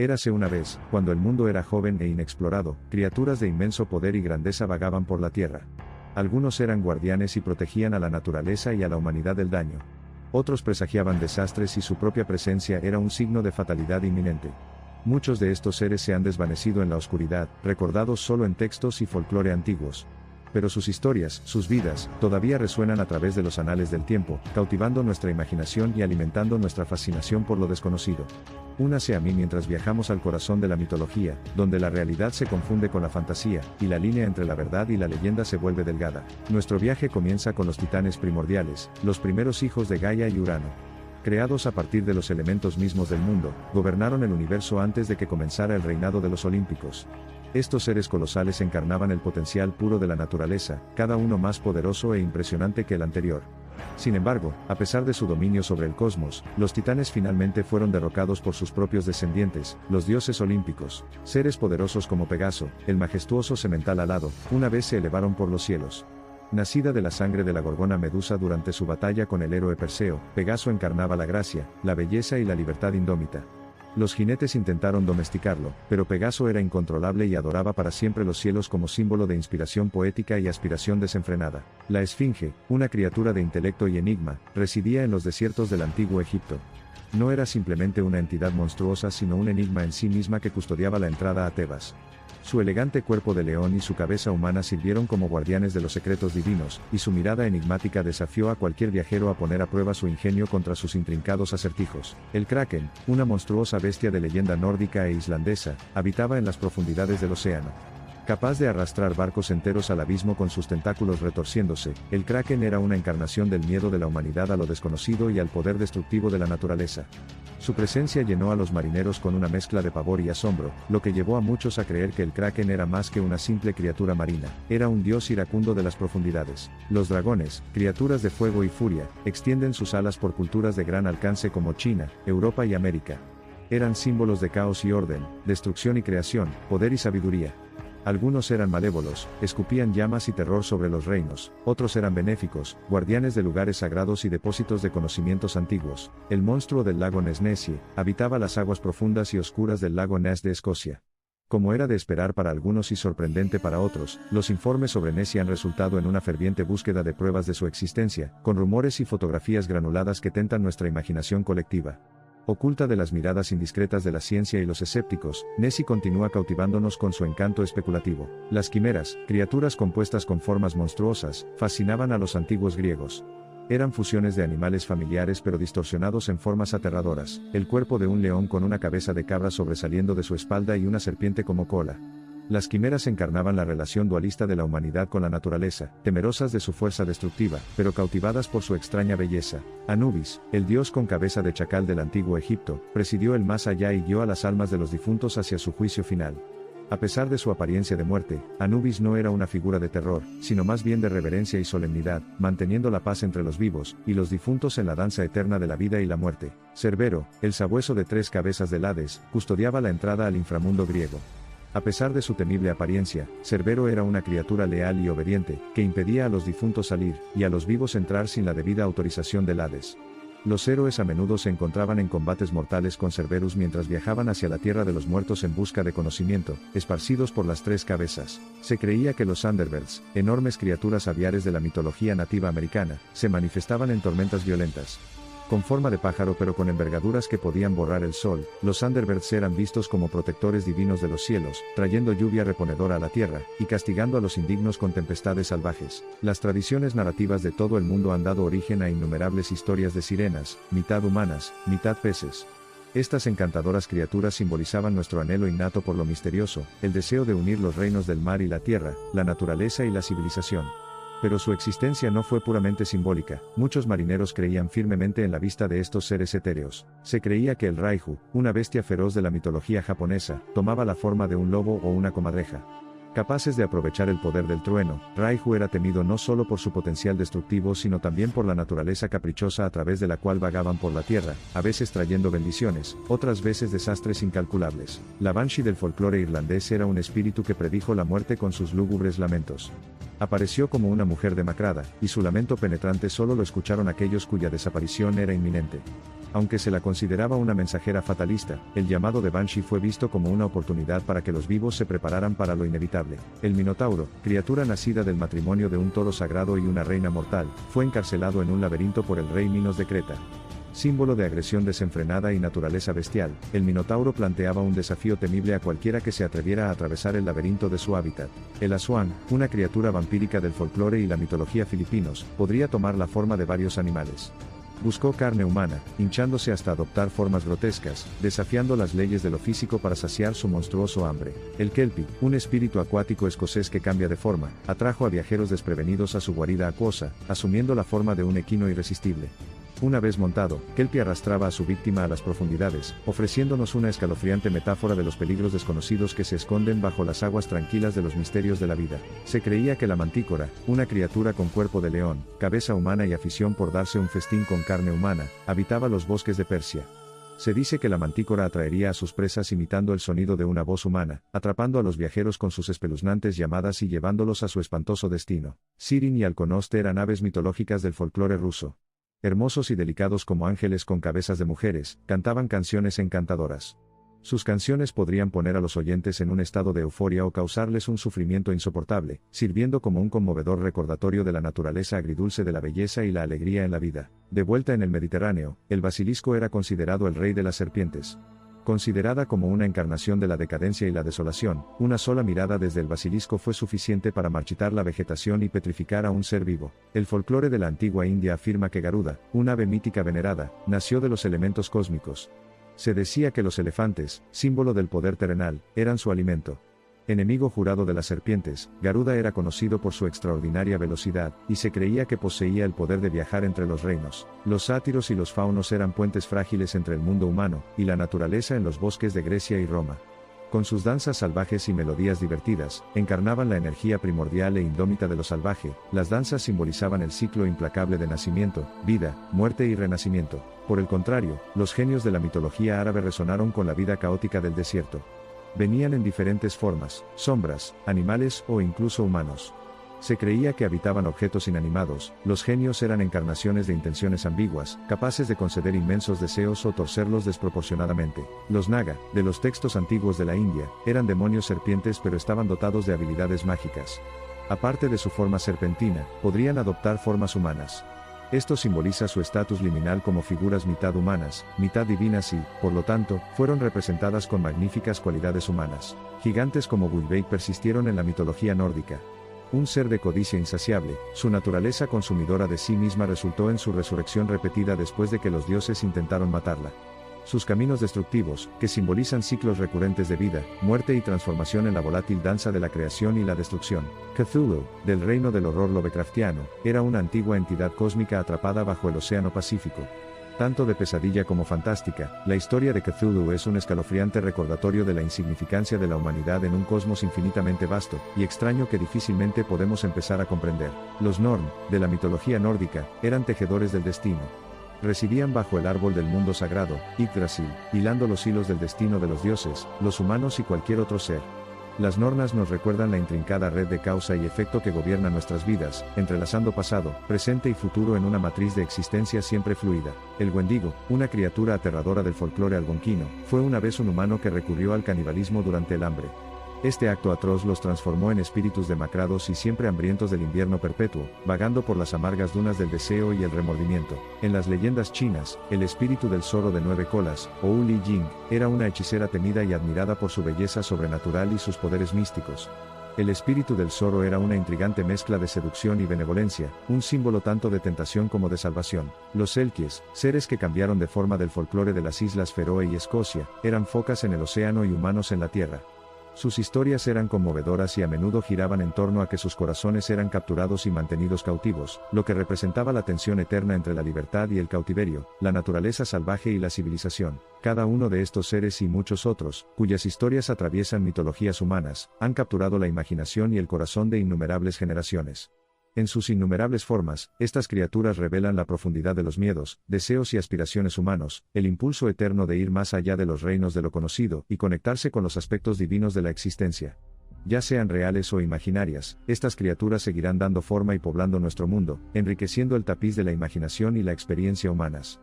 Érase una vez, cuando el mundo era joven e inexplorado, criaturas de inmenso poder y grandeza vagaban por la tierra. Algunos eran guardianes y protegían a la naturaleza y a la humanidad del daño. Otros presagiaban desastres y su propia presencia era un signo de fatalidad inminente. Muchos de estos seres se han desvanecido en la oscuridad, recordados solo en textos y folclore antiguos. Pero sus historias, sus vidas, todavía resuenan a través de los anales del tiempo, cautivando nuestra imaginación y alimentando nuestra fascinación por lo desconocido. Únase a mí mientras viajamos al corazón de la mitología, donde la realidad se confunde con la fantasía, y la línea entre la verdad y la leyenda se vuelve delgada. Nuestro viaje comienza con los titanes primordiales, los primeros hijos de Gaia y Urano. Creados a partir de los elementos mismos del mundo, gobernaron el universo antes de que comenzara el reinado de los olímpicos. Estos seres colosales encarnaban el potencial puro de la naturaleza, cada uno más poderoso e impresionante que el anterior. Sin embargo, a pesar de su dominio sobre el cosmos, los titanes finalmente fueron derrocados por sus propios descendientes, los dioses olímpicos. Seres poderosos como Pegaso, el majestuoso semental alado, una vez se elevaron por los cielos. Nacida de la sangre de la gorgona Medusa durante su batalla con el héroe Perseo, Pegaso encarnaba la gracia, la belleza y la libertad indómita. Los jinetes intentaron domesticarlo, pero Pegaso era incontrolable y adoraba para siempre los cielos como símbolo de inspiración poética y aspiración desenfrenada. La Esfinge, una criatura de intelecto y enigma, residía en los desiertos del antiguo Egipto. No era simplemente una entidad monstruosa sino un enigma en sí misma que custodiaba la entrada a Tebas. Su elegante cuerpo de león y su cabeza humana sirvieron como guardianes de los secretos divinos, y su mirada enigmática desafió a cualquier viajero a poner a prueba su ingenio contra sus intrincados acertijos. El Kraken, una monstruosa bestia de leyenda nórdica e islandesa, habitaba en las profundidades del océano. Capaz de arrastrar barcos enteros al abismo con sus tentáculos retorciéndose, el Kraken era una encarnación del miedo de la humanidad a lo desconocido y al poder destructivo de la naturaleza. Su presencia llenó a los marineros con una mezcla de pavor y asombro, lo que llevó a muchos a creer que el Kraken era más que una simple criatura marina, era un dios iracundo de las profundidades. Los dragones, criaturas de fuego y furia, extienden sus alas por culturas de gran alcance como China, Europa y América. Eran símbolos de caos y orden, destrucción y creación, poder y sabiduría. Algunos eran malévolos, escupían llamas y terror sobre los reinos, otros eran benéficos, guardianes de lugares sagrados y depósitos de conocimientos antiguos. El monstruo del lago Nessie habitaba las aguas profundas y oscuras del lago Ness de Escocia. Como era de esperar para algunos y sorprendente para otros, los informes sobre Nessie han resultado en una ferviente búsqueda de pruebas de su existencia, con rumores y fotografías granuladas que tentan nuestra imaginación colectiva. Oculta de las miradas indiscretas de la ciencia y los escépticos, Nessie continúa cautivándonos con su encanto especulativo. Las quimeras, criaturas compuestas con formas monstruosas, fascinaban a los antiguos griegos. Eran fusiones de animales familiares pero distorsionados en formas aterradoras, el cuerpo de un león con una cabeza de cabra sobresaliendo de su espalda y una serpiente como cola. Las quimeras encarnaban la relación dualista de la humanidad con la naturaleza, temerosas de su fuerza destructiva, pero cautivadas por su extraña belleza. Anubis, el dios con cabeza de chacal del antiguo Egipto, presidió el más allá y guió a las almas de los difuntos hacia su juicio final. A pesar de su apariencia de muerte, Anubis no era una figura de terror, sino más bien de reverencia y solemnidad, manteniendo la paz entre los vivos y los difuntos en la danza eterna de la vida y la muerte. Cerbero, el sabueso de 3 cabezas del Hades, custodiaba la entrada al inframundo griego. A pesar de su temible apariencia, Cerbero era una criatura leal y obediente, que impedía a los difuntos salir, y a los vivos entrar sin la debida autorización del Hades. Los héroes a menudo se encontraban en combates mortales con Cerberus mientras viajaban hacia la tierra de los muertos en busca de conocimiento, esparcidos por las 3 cabezas. Se creía que los Thunderbirds, enormes criaturas aviares de la mitología nativa americana, se manifestaban en tormentas violentas. Con forma de pájaro pero con envergaduras que podían borrar el sol, los Thunderbirds eran vistos como protectores divinos de los cielos, trayendo lluvia reponedora a la tierra, y castigando a los indignos con tempestades salvajes. Las tradiciones narrativas de todo el mundo han dado origen a innumerables historias de sirenas, mitad humanas, mitad peces. Estas encantadoras criaturas simbolizaban nuestro anhelo innato por lo misterioso, el deseo de unir los reinos del mar y la tierra, la naturaleza y la civilización. Pero su existencia no fue puramente simbólica. Muchos marineros creían firmemente en la vista de estos seres etéreos. Se creía que el Raiju, una bestia feroz de la mitología japonesa, tomaba la forma de un lobo o una comadreja. Capaces de aprovechar el poder del trueno, Raiju era temido no solo por su potencial destructivo sino también por la naturaleza caprichosa a través de la cual vagaban por la tierra, a veces trayendo bendiciones, otras veces desastres incalculables. La Banshee del folclore irlandés era un espíritu que predijo la muerte con sus lúgubres lamentos. Apareció como una mujer demacrada, y su lamento penetrante solo lo escucharon aquellos cuya desaparición era inminente. Aunque se la consideraba una mensajera fatalista, el llamado de Banshee fue visto como una oportunidad para que los vivos se prepararan para lo inevitable. El Minotauro, criatura nacida del matrimonio de un toro sagrado y una reina mortal, fue encarcelado en un laberinto por el rey Minos de Creta. Símbolo de agresión desenfrenada y naturaleza bestial, el Minotauro planteaba un desafío temible a cualquiera que se atreviera a atravesar el laberinto de su hábitat. El Aswang, una criatura vampírica del folclore y la mitología filipinos, podría tomar la forma de varios animales. Buscó carne humana, hinchándose hasta adoptar formas grotescas, desafiando las leyes de lo físico para saciar su monstruoso hambre. El Kelpie, un espíritu acuático escocés que cambia de forma, atrajo a viajeros desprevenidos a su guarida acuosa, asumiendo la forma de un equino irresistible. Una vez montado, Kelpie arrastraba a su víctima a las profundidades, ofreciéndonos una escalofriante metáfora de los peligros desconocidos que se esconden bajo las aguas tranquilas de los misterios de la vida. Se creía que la mantícora, una criatura con cuerpo de león, cabeza humana y afición por darse un festín con carne humana, habitaba los bosques de Persia. Se dice que la mantícora atraería a sus presas imitando el sonido de una voz humana, atrapando a los viajeros con sus espeluznantes llamadas y llevándolos a su espantoso destino. Sirin y Alkonost eran aves mitológicas del folclore ruso. Hermosos y delicados como ángeles con cabezas de mujeres, cantaban canciones encantadoras. Sus canciones podrían poner a los oyentes en un estado de euforia o causarles un sufrimiento insoportable, sirviendo como un conmovedor recordatorio de la naturaleza agridulce de la belleza y la alegría en la vida. De vuelta en el Mediterráneo, el basilisco era considerado el rey de las serpientes. Considerada como una encarnación de la decadencia y la desolación, una sola mirada desde el basilisco fue suficiente para marchitar la vegetación y petrificar a un ser vivo. El folclore de la antigua India afirma que Garuda, un ave mítica venerada, nació de los elementos cósmicos. Se decía que los elefantes, símbolo del poder terrenal, eran su alimento. Enemigo jurado de las serpientes, Garuda era conocido por su extraordinaria velocidad, y se creía que poseía el poder de viajar entre los reinos. Los sátiros y los faunos eran puentes frágiles entre el mundo humano y la naturaleza en los bosques de Grecia y Roma. Con sus danzas salvajes y melodías divertidas, encarnaban la energía primordial e indómita de lo salvaje. Las danzas simbolizaban el ciclo implacable de nacimiento, vida, muerte y renacimiento. Por el contrario, los genios de la mitología árabe resonaron con la vida caótica del desierto. Venían en diferentes formas, sombras, animales o incluso humanos. Se creía que habitaban objetos inanimados. Los genios eran encarnaciones de intenciones ambiguas, capaces de conceder inmensos deseos o torcerlos desproporcionadamente. Los Naga, de los textos antiguos de la India, eran demonios serpientes pero estaban dotados de habilidades mágicas. Aparte de su forma serpentina, podrían adoptar formas humanas. Esto simboliza su estatus liminal como figuras mitad humanas, mitad divinas y, por lo tanto, fueron representadas con magníficas cualidades humanas. Gigantes como Gullveig persistieron en la mitología nórdica. Un ser de codicia insaciable, su naturaleza consumidora de sí misma resultó en su resurrección repetida después de que los dioses intentaron matarla. Sus caminos destructivos, que simbolizan ciclos recurrentes de vida, muerte y transformación en la volátil danza de la creación y la destrucción. Cthulhu, del reino del horror lovecraftiano, era una antigua entidad cósmica atrapada bajo el océano Pacífico. Tanto de pesadilla como fantástica, la historia de Cthulhu es un escalofriante recordatorio de la insignificancia de la humanidad en un cosmos infinitamente vasto y extraño que difícilmente podemos empezar a comprender. Los Norn, de la mitología nórdica, eran tejedores del destino. Residían bajo el árbol del mundo sagrado, Yggdrasil, hilando los hilos del destino de los dioses, los humanos y cualquier otro ser. Las nornas nos recuerdan la intrincada red de causa y efecto que gobierna nuestras vidas, entrelazando pasado, presente y futuro en una matriz de existencia siempre fluida. El Wendigo, una criatura aterradora del folclore algonquino, fue una vez un humano que recurrió al canibalismo durante el hambre. Este acto atroz los transformó en espíritus demacrados y siempre hambrientos del invierno perpetuo, vagando por las amargas dunas del deseo y el remordimiento. En las leyendas chinas, el espíritu del zorro de 9 colas, o Wu Li Jing, era una hechicera temida y admirada por su belleza sobrenatural y sus poderes místicos. El espíritu del zorro era una intrigante mezcla de seducción y benevolencia, un símbolo tanto de tentación como de salvación. Los Selkies, seres que cambiaron de forma del folclore de las islas Feroe y Escocia, eran focas en el océano y humanos en la tierra. Sus historias eran conmovedoras y a menudo giraban en torno a que sus corazones eran capturados y mantenidos cautivos, lo que representaba la tensión eterna entre la libertad y el cautiverio, la naturaleza salvaje y la civilización. Cada uno de estos seres y muchos otros, cuyas historias atraviesan mitologías humanas, han capturado la imaginación y el corazón de innumerables generaciones. En sus innumerables formas, estas criaturas revelan la profundidad de los miedos, deseos y aspiraciones humanos, el impulso eterno de ir más allá de los reinos de lo conocido y conectarse con los aspectos divinos de la existencia. Ya sean reales o imaginarias, estas criaturas seguirán dando forma y poblando nuestro mundo, enriqueciendo el tapiz de la imaginación y la experiencia humanas.